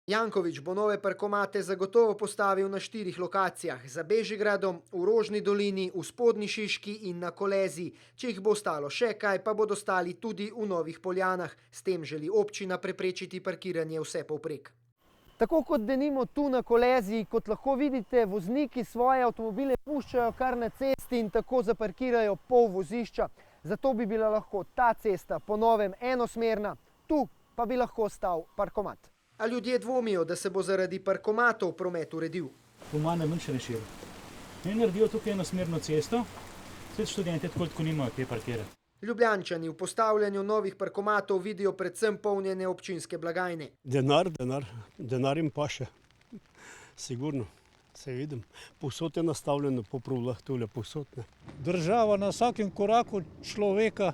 Janković bo nove parkomate zagotovo postavil na 4 lokacijah: za Bežigradom, v Rožni dolini, v Spodnji Šiški in na Koleziji. Če jih bo ostalo še kaj, pa bodo stali tudi v Novih Poljanah. S tem želi občina preprečiti parkiranje vse povprek. Tako kot denimo tu na Koleziji, kot lahko vidite, vozniki svoje avtomobile puščajo kar na cesti in tako zaparkirajo pol vozišča. Zato bi bila lahko ta cesta po novem enosmerna, tu pa bi lahko stal parkomat. A ljudje dvomijo, da se bo zaradi parkomatov promet uredil. Po manj nič rešilo. Ne naredijo tukaj enosmerno cesto, vse študente tako nimajo kje parkirati. Ljubljančani v postavljanju novih parkomatov vidijo predvsem polnjene občinske blagajne. Denar jim paše, sigurno, se vidim. Povsod je nastavljeno po prulah, tule povsod. Država na vsakem koraku človeka,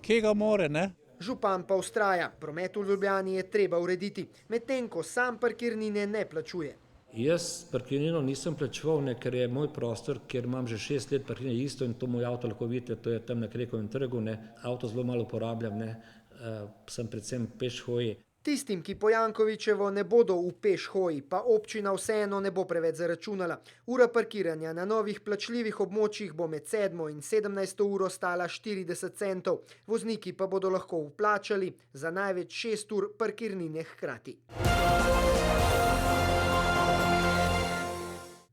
ki ga more, ne? Župan pa vztraja, promet v Ljubljani je treba urediti, medtem ko sam parkirnine ne plačuje. Jaz parkirnino nisem plačeval, ker je moj prostor, kjer imam že 6 let parkirnine isto in to moj avto lahko vidite, to je tam na Krekovem trgu, avto zelo malo uporabljam, sem predvsem pešhoji. Tistim, ki po Jankovićevo ne bodo v pešhoji, pa občina vseeno ne bo preveč zaračunala. Ura parkiranja na novih plačljivih območjih bo med 7. in 17. uro stala 40 centov. Vozniki pa bodo lahko vplačali za največ 6 ur parkirnine hkrati.